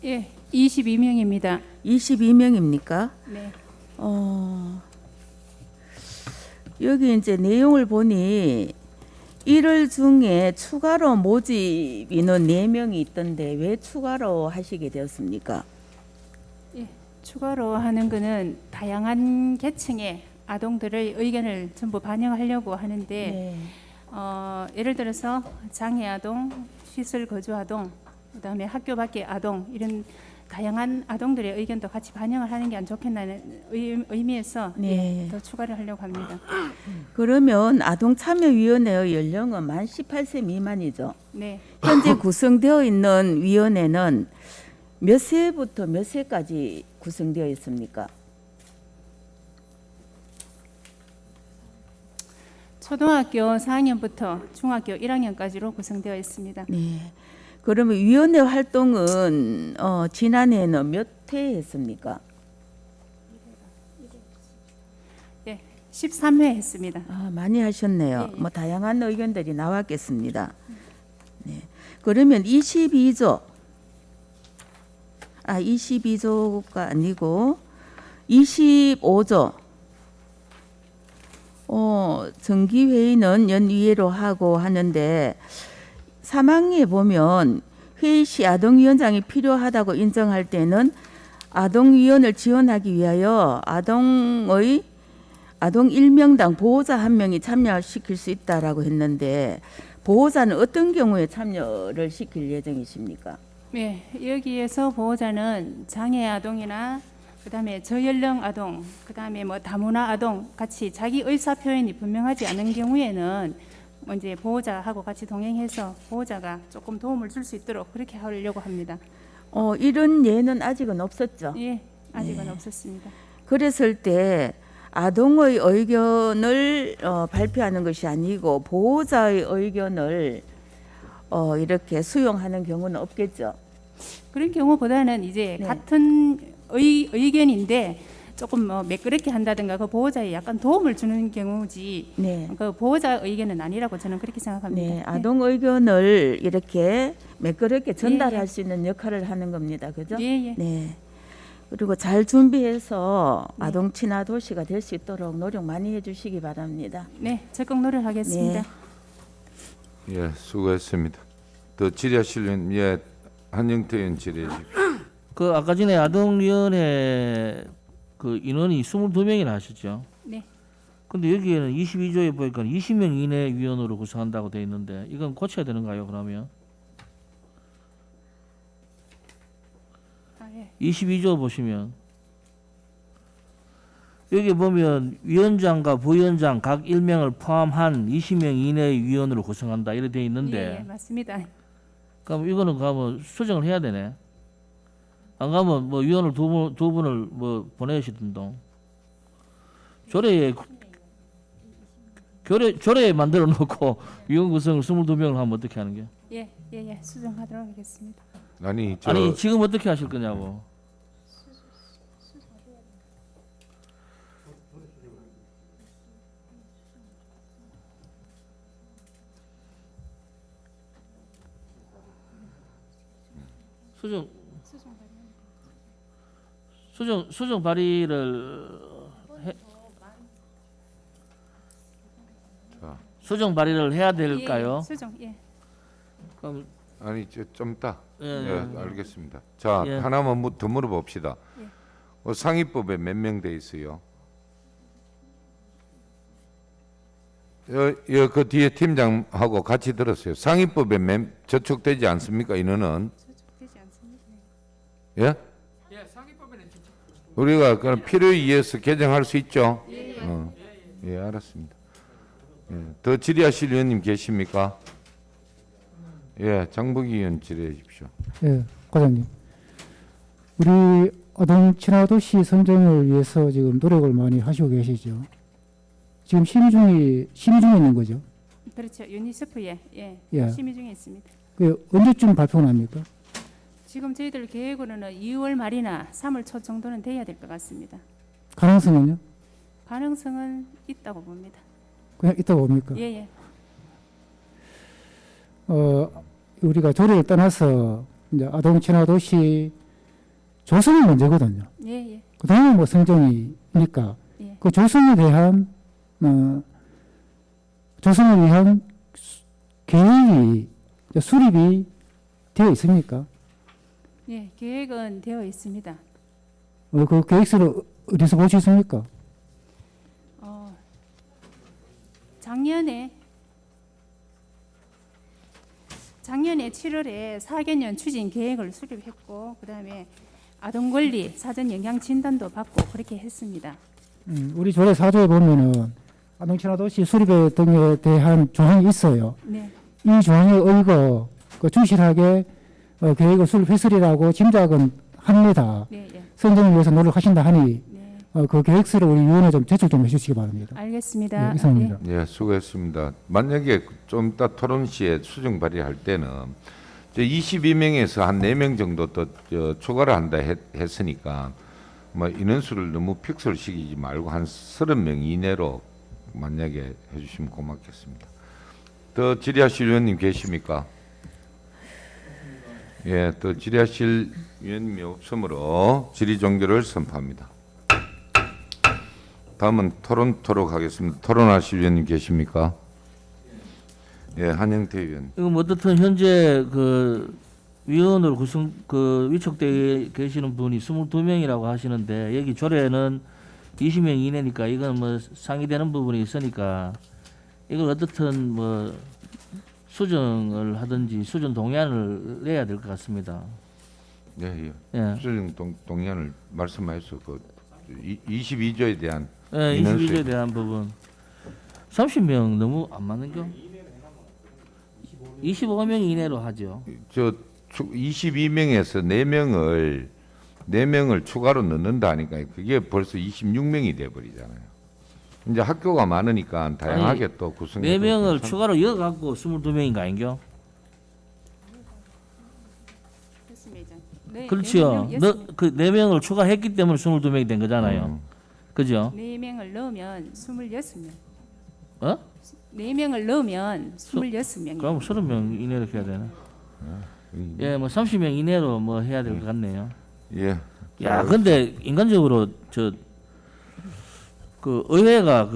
예, 22명입니다. 22명입니까? 네. 여기 이제 내용을 보니 1월 중에 추가로 모집 인원 4명이 있던데 왜 추가로 하시게 되었습니까? 예, 추가로 하는 거는 다양한 계층의 아동들의 의견을 전부 반영하려고 하는데 네. 예를 들어서 장애 아동, 시설 거주 아동, 그다음에 학교 밖의 아동 이런 다양한 아동들의 의견도 같이 반영을 하는 게 안 좋겠다는 의미에서 네. 더 추가를 하려고 합니다. 그러면 아동 참여위원회의 연령은 만 18세 미만이죠. 네. 현재 구성되어 있는 위원회는 몇 세부터 몇 세까지 구성되어 있습니까? 초등학교 4학년부터 중학교 1학년까지로 구성되어 있습니다. 네. 그러면 위원회 활동은 지난해에는 몇 회 했습니까? 예, 13회 했습니다. 많이 하셨네요. 예. 뭐 다양한 의견들이 나왔겠습니다. 네. 그러면 22조가 아니고 25조 정기회의는 연위회로 하고 하는데 3항에 보면 회의 시 아동위원장이 필요하다고 인정할 때는 아동위원을 지원하기 위하여 아동 1명당 보호자 1명이 참여시킬 수 있다라고 했는데 보호자는 어떤 경우에 참여를 시킬 예정이십니까? 네, 여기에서 보호자는 장애 아동이나 그다음에 저연령 아동, 그다음에 뭐 다문화 아동 같이 자기 의사 표현이 분명하지 않은 경우에는 이제 보호자하고 같이 동행해서 보호자가 조금 도움을 줄 수 있도록 그렇게 하려고 합니다. 이런 예는 아직은 없었죠. 예, 아직은 없었습니다. 그랬을 때 아동의 의견을 발표하는 것이 아니고 보호자의 의견을 이렇게 수용하는 경우는 없겠죠. 그런 경우보다는 이제 네. 같은 의견인데 조금 뭐 매끄럽게 한다든가 그 보호자에 약간 도움을 주는 경우지 네. 그 보호자 의견은 아니라고 저는 그렇게 생각합니다. 네, 아동 의견을 이렇게 매끄럽게 전달할 예. 수 있는 역할을 하는 겁니다. 그죠? 예, 예. 네. 그리고 잘 준비해서 네. 아동 친화 도시가 될 수 있도록 노력 많이 해 주시기 바랍니다. 네, 적극 노력하겠습니다. 네. 예, 수고했습니다. 더 질의하실 위원, 예, 한영태 의원 질의해 주십시오. 그 아까 전에 아동위원회 그 인원이 22명이나 하셨죠. 네. 근데 여기에는 22조에 보니까 20명 이내 위원으로 구성한다고 돼 있는데 이건 고쳐야 되는가요? 그러면 아, 예. 22조 보시면 여기 보면 위원장과 부위원장 각 1명을 포함한 20명 이내의 위원으로 구성한다 이렇게 돼 있는데 예, 맞습니다. 그럼 이거는 가면 수정을 해야 되네. 안 가면 뭐 위원을 두 분을 뭐 보내시든가 조례에 만들어 놓고 위원 구성을 22명을 하면 어떻게 하는 게? 예, 예, 예, 수정하도록 하겠습니다. 아니, 아니 지금 어떻게 하실 거냐고. 수정 발의를 자, 수정 발의를 해야 될까요? 예, 수정, 예. 그럼 아니 좀 있다. 예, 예, 알겠습니다. 자, 예. 하나만 더 물어봅시다. 상위법에 몇 명 돼 있어요? 그 뒤에 팀장하고 같이 들었어요. 상위법에 저촉되지 않습니까? 인원은? 되지 않습니다. 예? 우리가 그런 필요에 의해서 개정할 수 있죠? 예, 알았습니다. 예, 더 질의하실 의원님 계십니까? 예, 장복희 의원 질의해 주십시오. 예, 과장님. 우리 아동 친화 도시 선정을 위해서 지금 노력을 많이 하시고 계시죠. 지금 심의 중에 있는 거죠. 그렇죠. 유니세프에 예. 심의 중에 있습니다. 그 언제쯤 발표가 납니까? 지금 저희들 계획으로는 2월 말이나 3월 초 정도는 돼야 될 것 같습니다. 가능성은요? 가능성은 있다고 봅니다. 그냥 있다고 봅니까? 예. 우리가 조례를 떠나서 이제 아동 친화 도시 조성이 문제거든요. 예. 그 다음에 뭐 성정이니까 예. 그 조성에 대한 조성을 위한 계획이 수립이 되어 있습니까? 예, 계획은 되어 있습니다. 그 계획서를 어디서 볼 수 있습니까? 작년에 7월에 4개년 추진 계획을 수립했고 그다음에 아동 권리 사전 영향 진단도 받고 그렇게 했습니다. 우리 조례 4조에 보면은 아동 친화 도시 수립 등에 대한 조항이 있어요. 네. 이 조항에 의거 충실하게 계획을 수립했으리라고 짐작은 합니다. 네. 선정을 위해서 노력하신다 하니 네. 그 계획서를 우리 위원회 좀 제출 좀 해주시기 바랍니다. 알겠습니다. 네, 이상입니다. 예, 수고했습니다. 만약에 좀 이따 토론 시에 수정 발의할 때는 22명에서 한 4명 정도 더 추가를 한다 했으니까 뭐 인원수를 너무 픽스를 시키지 말고 한 30명 이내로 만약에 해주시면 고맙겠습니다. 더 질의하실 의원님 계십니까? 예, 더 질의하실 의원님이 없으므로 질의 종결을 선포합니다. 다음은 토론토록 하겠습니다. 토론하실 의원님 계십니까? 예, 한영태 의원. 이거 뭐 어떻든 현재 그 위원으로 위촉되어 계시는 분이 22명이라고 하시는데 여기 조례는 20명 이내니까 이건 뭐 상의되는 부분이 있으니까 이걸 어떻든 뭐 수정을 하든지 수정 동의안을 내야 될 것 같습니다. 예. 예. 수정 동의안을 말씀하셔서 그 22조에 대한 예, 인원수에 22조에 대한 부분. 30명 너무 안 맞는겨? 25명 이내로 하죠. 22명에서 4명을 추가로 넣는다 하니까 그게 벌써 26명이 돼 버리잖아요. 이제 학교가 많으니까 다양하게 또 구성해 4명을 추가로 이어갖고 22명인가 아닌겨? 됐습니다. 네, 그렇죠. 그 4명을 추가했기 때문에 22명이 된 거잖아요. 그죠? 4명을 넣으면 26명. 어? 4명을 넣으면 26명. 그럼 30명 이내로 해야 되나? 예, 뭐 30명 이내로 뭐 해야 될 것 같네요. 예. 야, 근데 인간적으로 그 의회가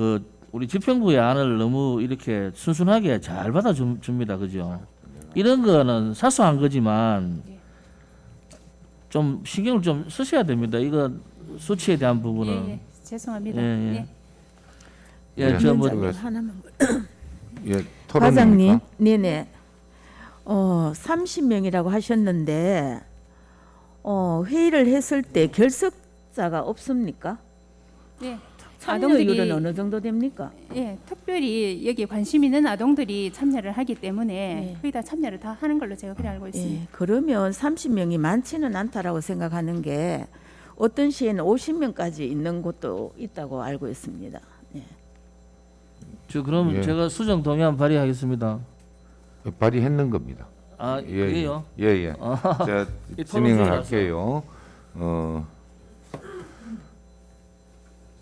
우리 집행부의 안을 너무 이렇게 순순하게 잘 받아줍니다, 그죠? 이런 거는 사소한 거지만 좀 신경을 좀 쓰셔야 됩니다. 이거 수치에 대한 부분은. 예, 죄송합니다. 예. 예, 저 뭐 위원장님 하나만. 예, 과장님, 토론입니까? 네네. 30명이라고 하셨는데 회의를 했을 때 결석자가 없습니까? 네. 참여율은 어느 정도 됩니까? 예, 특별히 여기 관심 있는 아동들이 참여를 하기 때문에 네. 거의 다 참여를 다 하는 걸로 제가 그래 알고 있습니다. 예, 그러면 30명이 많지는 않다라고 생각하는 게 어떤 시에는 50명까지 있는 곳도 있다고 알고 있습니다. 예. 그럼 예. 제가 수정 동의안 발의하겠습니다. 발의했는 겁니다. 아, 그래요? 예. 제가 이 진행을 토론회라서. 할게요.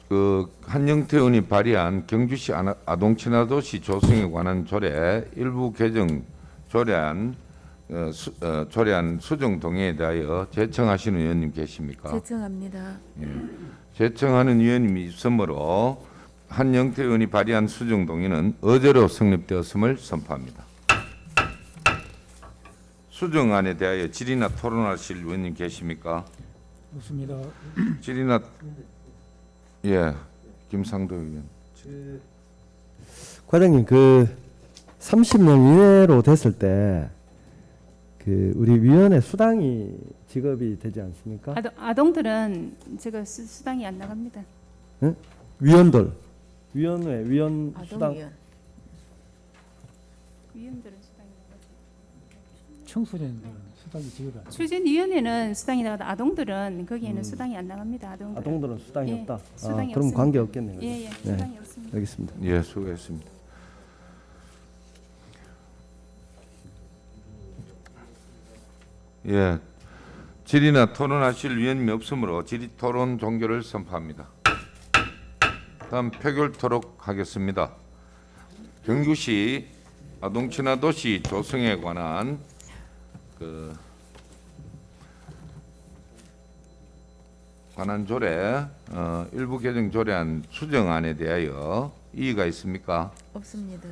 그 한영태 의원이 발의한 경주시 아동 친화 도시 조성에 관한 조례 일부 개정 조례안 수정 동의에 대하여 제청하시는 의원님 계십니까? 제청합니다. 제청하는 의원님이 있으므로 한영태 의원이 발의한 수정 동의는 어제로 성립되었음을 선포합니다. 수정안에 대하여 질의나 토론하실 의원님 계십니까? 없습니다. 질의나 예, 김상도 의원. 과장님, 그 30년 이내로 됐을 때 그 우리 위원회 수당이 지급이 되지 않습니까? 아동들은 제가 수당이 안 나갑니다. 위원들, 위원회 위원 수당. 아동위원. 위원들은 수당이 나가죠. 청소년들은 수당이 지급이 안 돼요. 추진위원회는 수당이 나가다 아동들은 거기에는 수당이 안 나갑니다. 아동들은 수당이 예, 없다. 수당이 그럼 없습니다. 관계 없겠네요. 예, 예, 수당이 없습니다. 알겠습니다. 예, 수고했습니다. 예, 질의나 토론하실 위원님이 없으므로 질의 토론 종결을 선포합니다. 다음 표결토록 하겠습니다. 경주시 아동친화 도시 조성에 관한 조례 일부 개정 조례안 수정안에 대하여 이의가 있습니까? 없습니다.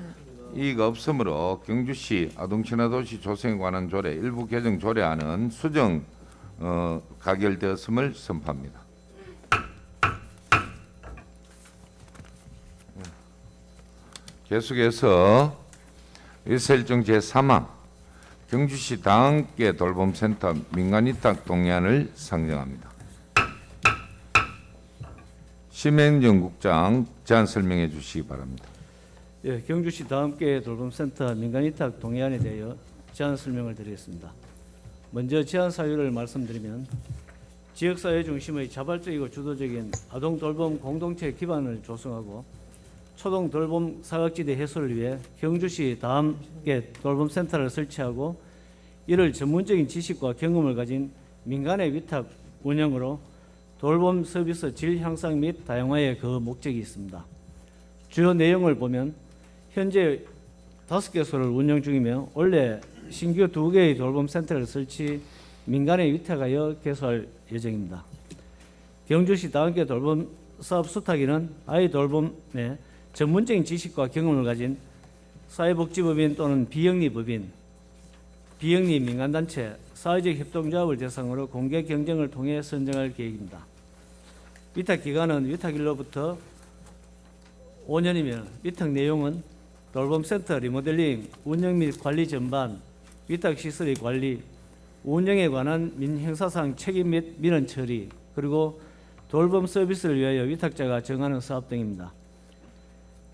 이의가 없으므로 경주시 아동친화 도시 조성에 관한 조례 일부 개정 조례안은 수정 가결되었음을 선포합니다. 계속해서 의사일정 제3항 경주시 다함께 돌봄센터 민간위탁 동의안을 상정합니다. 심행정 국장 제안 설명해 주시기 바랍니다. 예, 경주시 다함께 돌봄센터 민간위탁 동의안에 대하여 제안 설명을 드리겠습니다. 먼저 제안 사유를 말씀드리면 지역사회 중심의 자발적이고 주도적인 아동 돌봄 공동체 기반을 조성하고 초동 돌봄 사각지대 해소를 위해 경주시 다함께 돌봄센터를 설치하고 이를 전문적인 지식과 경험을 가진 민간의 위탁 운영으로 돌봄 서비스 질 향상 및 다양화의 그 목적이 있습니다. 주요 내용을 보면 현재 5개소를 운영 중이며 원래 신규 2개의 돌봄센터를 설치 민간에 위탁하여 개소할 예정입니다. 경주시 다함께 돌봄 사업 수탁위는 아이 돌봄에 전문적인 지식과 경험을 가진 사회복지법인 또는 비영리법인, 비영리 민간단체, 사회적 협동조합을 대상으로 공개 경쟁을 통해 선정할 계획입니다. 위탁기간은 위탁일로부터 5년이며 위탁 내용은 돌봄센터 리모델링, 운영 및 관리 전반, 위탁시설의 관리, 운영에 관한 민형사상 책임 및 민원 처리, 그리고 돌봄 서비스를 위하여 위탁자가 정하는 사업 등입니다.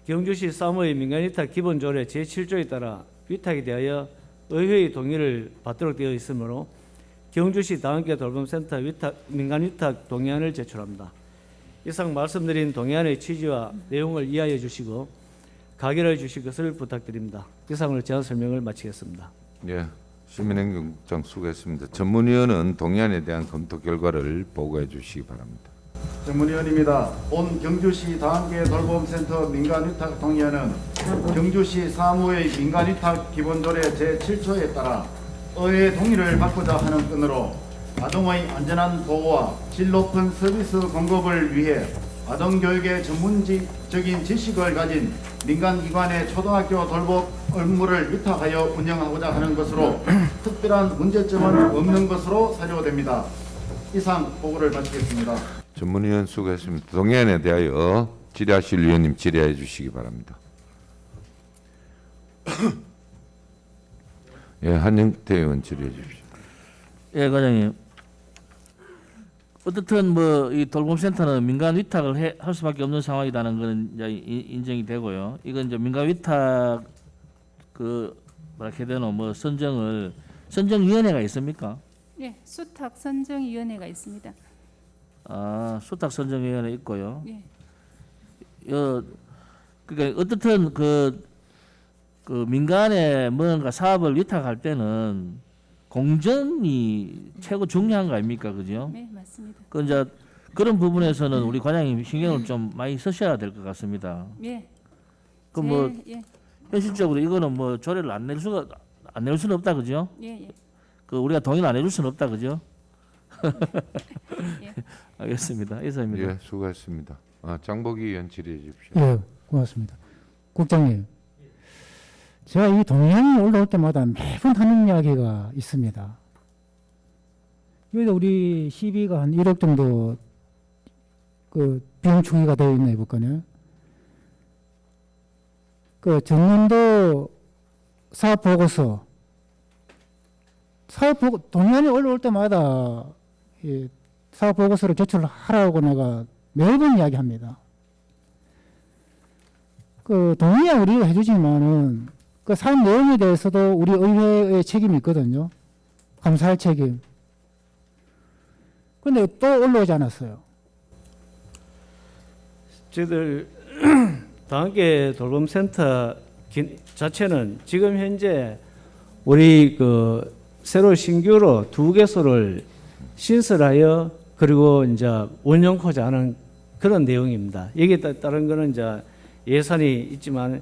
경주시 사무의 민간위탁 기본조례 제7조에 따라 위탁에 대하여 의회의 동의를 받도록 되어 있으므로 경주시 다함께 돌봄센터 민간위탁 동의안을 제출합니다. 이상 말씀드린 동의안의 취지와 내용을 이해하여 주시고 가결해 주실 것을 부탁드립니다. 이상으로 제안 설명을 마치겠습니다. 예, 시민행정국장 수고했습니다. 전문위원은 동의안에 대한 검토 결과를 보고해 주시기 바랍니다. 전문위원입니다. 본 경주시 다함께 돌봄센터 민간위탁 동의안은 경주시 사무의 민간위탁 기본조례 제7조에 따라 의회 동의를 받고자 하는 끈으로 아동의 안전한 보호와 질 높은 서비스 공급을 위해 아동교육의 전문적인 지식을 가진 민간기관의 초등학교 돌봄 업무를 위탁하여 운영하고자 하는 것으로 특별한 문제점은 없는 것으로 사료됩니다. 이상 보고를 마치겠습니다. 전문위원 수고했습니다. 동의안에 대하여 질의하실 위원님 질의해 주시기 바랍니다. 예, 한영태 의원 질의해 주십시오. 예, 과장님. 어떻든 뭐 이 돌봄센터는 민간 위탁을 할 수밖에 없는 상황이라는 것은 이제 인정이 되고요. 이건 이제 민간 위탁 뭐라 해야 되나 뭐 선정위원회가 있습니까? 예, 수탁 선정위원회가 있습니다. 아, 수탁 선정위원회 있고요. 예. 그러니까 어떻든 그 민간에 뭔가 사업을 위탁할 때는 공정이 최고 중요한 거 아닙니까, 그죠? 네, 맞습니다. 그 이제 그런 부분에서는 우리 과장님 신경을 좀 많이 쓰셔야 될 것 같습니다. 예. 그 뭐 예. 현실적으로 이거는 뭐 조례를 안 낼 수는 없다, 그죠? 예, 예. 그 우리가 동의를 안 해줄 수는 없다, 그죠? 예. 알겠습니다. 이사입니다. 예, 수고했습니다. 장복희 의원 질의해 주십시오. 예, 고맙습니다. 국장님, 제가 이 동의안이 올라올 때마다 매번 하는 이야기가 있습니다. 여기다 우리 시비가 한 1억 정도 그 비용 추이가 되어 있네 볼까요? 그 전년도 사업 보고서 동의안이 올라올 때마다 이 사업 보고서를 제출하라고 내가 매번 이야기합니다. 그 동의안 우리가 해주지만은 그 사업 내용에 대해서도 우리 의회의 책임이 있거든요. 감사할 책임. 근데 또 올라오지 않았어요. 저희들 다한계 돌봄센터 자체는 지금 현재 우리 그 새로 신규로 2개소를 신설하여 그리고 이제 운영코자 하는 그런 내용입니다. 여기에 따른 거는 이제 예산이 있지만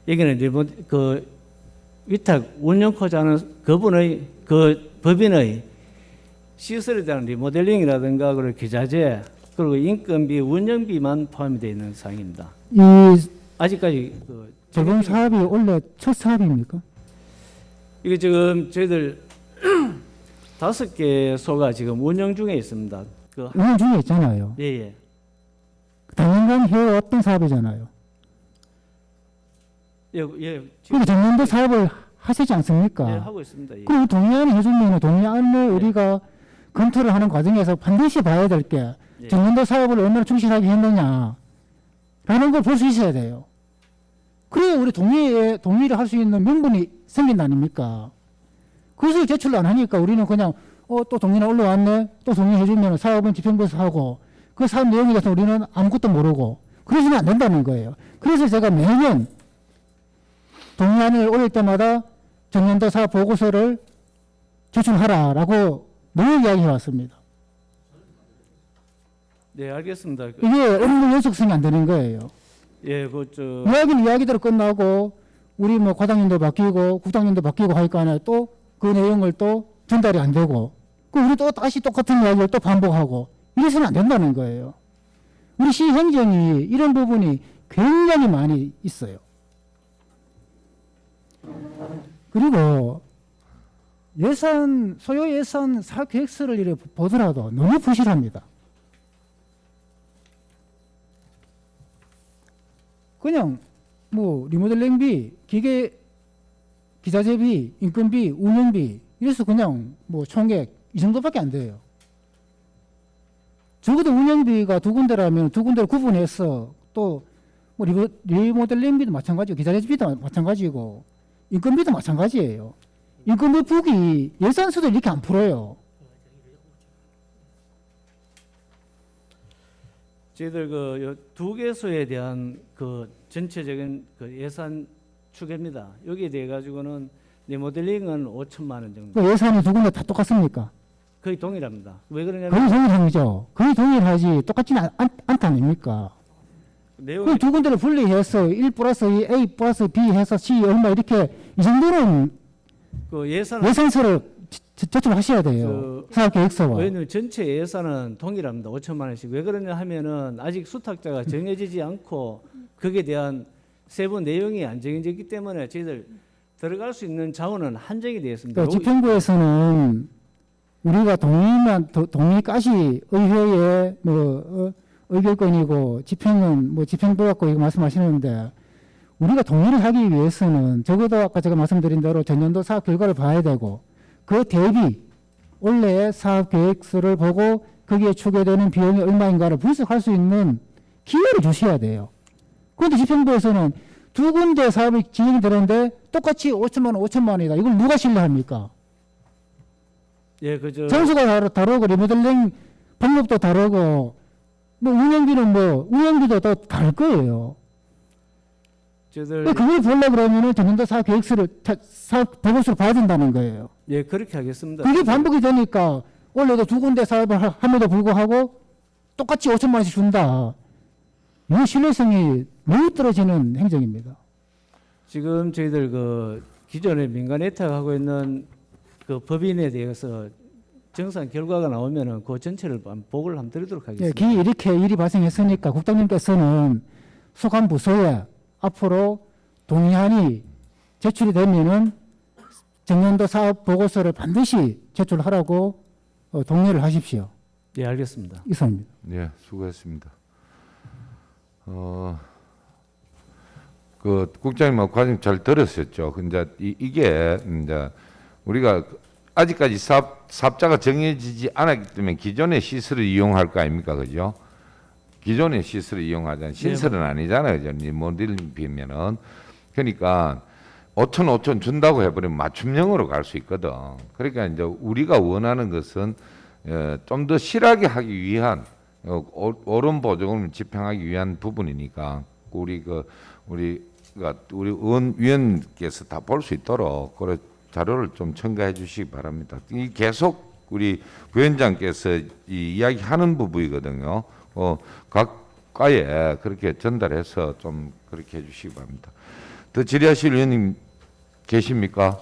여기는 그 위탁 운영코자 하는 그분의 그 법인의 시설에 대한 리모델링이라든가 그리고 기자재 그리고 인건비, 운영비만 포함이 되어 있는 사항입니다. 이 아직까지 그 돌봄 사업이 원래 첫 사업입니까? 이게 지금 저희들 5개소가 지금 운영 중에 있습니다. 그 운영 중에 있잖아요. 예. 당연간 해왔던 사업이잖아요. 예. 그리고 작년도 사업을 하시지 않습니까? 예, 하고 있습니다. 예. 그리고 동의안을 해주면 동의안을 우리가 검토를 하는 과정에서 반드시 봐야 될 게 예. 작년도 사업을 얼마나 충실하게 했느냐라는 걸 볼 수 있어야 돼요. 그래야 우리 동의를 할 수 있는 명분이 생긴다 아닙니까? 그것을 제출 안 하니까 우리는 그냥 또 동의가 올라왔네 또 동의해주면 사업은 집행부에서 하고 그 사업 내용에 대해서 우리는 아무것도 모르고 그러시면 안 된다는 거예요. 그래서 제가 매년 동의안을 올릴 때마다 전년도 사업 보고서를 제출하라라고 늘 이야기해 왔습니다. 네, 알겠습니다. 이게 업무 연속성이 안 되는 거예요. 예, 이야기는 이야기대로 끝나고 우리 뭐 과장님도 바뀌고 국장님도 바뀌고 하니까 또 그 내용을 또 전달이 안 되고 그 우리 또 다시 똑같은 이야기를 또 반복하고 이래서는 안 된다는 거예요. 우리 시 행정이 이런 부분이 굉장히 많이 있어요. 그리고 소요 예산 사업 계획서를 이렇게 보더라도 너무 부실합니다. 그냥 뭐 리모델링비, 기자재비, 인건비, 운영비 이래서 그냥 뭐 총액 이 정도밖에 안 돼요. 적어도 운영비가 2군데라면 2군데를 구분해서 또 뭐 리모델링비도 마찬가지고 기자재비도 마찬가지고 인건비도 마찬가지예요. 인건비 부기 예산서도 이렇게 안 풀어요. 저희들 그 2개소에 대한 그 전체적인 그 예산 추계입니다. 여기에 대해 가지고는 리모델링은 5천만 원 정도. 그 예산이 2군데 다 똑같습니까? 거의 동일합니다. 왜 그러냐면 거의 동일하죠. 거의 동일하지 똑같지는 않다 아닙니까? 내용이 그럼 2군데를 분리해서 1 플러스 2, A 플러스 B 해서 C 얼마 이렇게 이 정도는 그 예산은 예산서를 제출하셔야 돼요. 그 사업계획서와. 왜냐면 전체 예산은 동일합니다. 5천만 원씩. 왜 그러냐 하면은 아직 수탁자가 정해지지 않고 거기에 대한 세부 내용이 안 정해졌기 때문에 저희들 들어갈 수 있는 자원은 한정이 되어 있습니다. 그러니까 집행부에서는 우리가 동의까지 의회의 의결권이고 집행은 뭐 집행부 갖고 이거 말씀하시는데 우리가 동의를 하기 위해서는 적어도 아까 제가 말씀드린 대로 전년도 사업 결과를 봐야 되고 그 대비 원래의 사업 계획서를 보고 거기에 추계되는 비용이 얼마인가를 분석할 수 있는 기회를 주셔야 돼요. 그런데 집행부에서는 2군데 사업이 진행이 되는데 똑같이 5천만 원, 5천만 원이다. 이걸 누가 신뢰합니까? 예, 그저 장소가 다르고 리모델링 방법도 다르고 뭐 운영비도 더 다를 거예요. 저희들 그걸 보려고 그러면은 전년도 사업 계획서를 사업 보고서를 봐야 된다는 거예요. 예, 그렇게 하겠습니다. 그게 반복이 되니까 원래도 2군데 사업을 함에도 불구하고 똑같이 5천만 원씩 준다. 이 신뢰성이 매우 떨어지는 행정입니다. 지금 저희들 그 기존에 민간 예탁하고 있는 그 법인에 대해서 정산 결과가 나오면은 그 전체를 보고를 한번 드리도록 하겠습니다. 이렇게 일이 발생했으니까 국장님께서는 소관 부서에 앞으로 동의안이 제출이 되면은 정년도 사업 보고서를 반드시 제출하라고 독려를 하십시오. 예, 알겠습니다. 이상입니다. 예, 수고했습니다. 그 국장님하고 과정 잘 들었었죠. 근데 이게 이제 우리가 아직까지 사업자가 정해지지 않았기 때문에 기존의 시설을 이용할 거 아닙니까, 그죠? 기존의 시설을 이용하잖아요. 신설은 아니잖아요, 그죠? 모델 비면은 그러니까 5천 준다고 해버리면 맞춤형으로 갈 수 있거든. 그러니까 이제 우리가 원하는 것은 좀 더 실하게 하기 위한 옳은 보조금을 집행하기 위한 부분이니까 우리가 의원 위원께서 다 볼 수 있도록 그런 자료를 좀 첨가해 주시기 바랍니다. 이 계속 우리 부위원장께서 이 이야기하는 부분이거든요. 각 과에 그렇게 전달해서 좀 그렇게 해주시기 바랍니다. 더 질의하실 위원님 계십니까?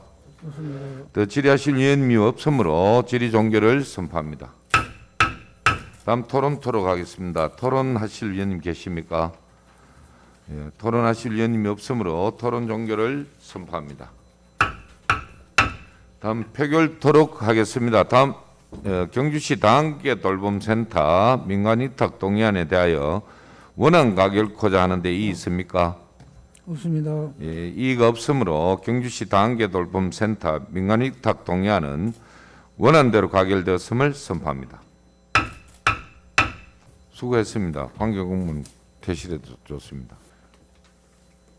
더 질의하실 위원님이 없으므로 질의 종결을 선포합니다. 다음 토론토록 하겠습니다. 토론하실 위원님 계십니까? 예, 토론하실 위원님이 없으므로 토론 종결을 선포합니다. 다음 표결토록 하겠습니다. 다음 경주시 다한계 돌봄센터 민간위탁 동의안에 대하여 원안 가결코자 하는데 이의 있습니까? 없습니다. 예, 이의가 없으므로 경주시 다한계 돌봄센터 민간위탁 동의안은 원안대로 가결되었음을 선포합니다. 수고했습니다. 관계공무원 퇴실해 줬습니다.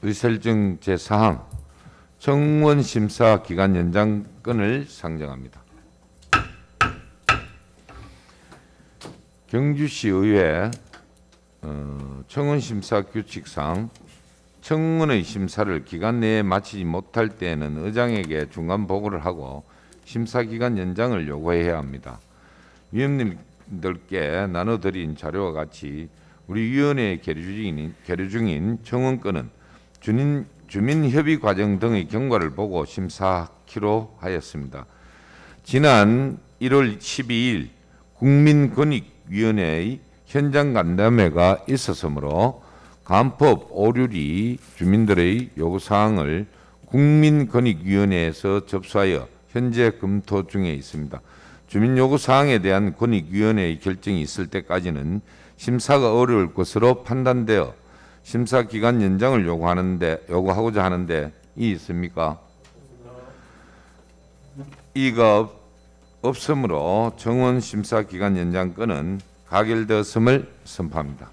의설정 제4항 청원 심사 기간 연장권을 상정합니다. 경주시 의회 청원 심사 규칙상 청원의 심사를 기간 내에 마치지 못할 때에는 의장에게 중간 보고를 하고 심사 기간 연장을 요구해야 합니다. 위원님들께 나눠드린 자료와 같이 우리 위원회에 계류 중인 청원권은 주민협의 과정 등의 경과를 보고 심사하기로 하였습니다. 지난 1월 12일 국민권익위원회의 현장 간담회가 있었으므로 간법 오류리 주민들의 요구사항을 국민권익위원회에서 접수하여 현재 검토 중에 있습니다. 주민 요구사항에 대한 권익위원회의 결정이 있을 때까지는 심사가 어려울 것으로 판단되어 심사 기간 연장을 요구하고자 하는데 이의 있습니까? 이의가 없으므로 정원 심사 기간 연장권은 가결되었음을 선포합니다.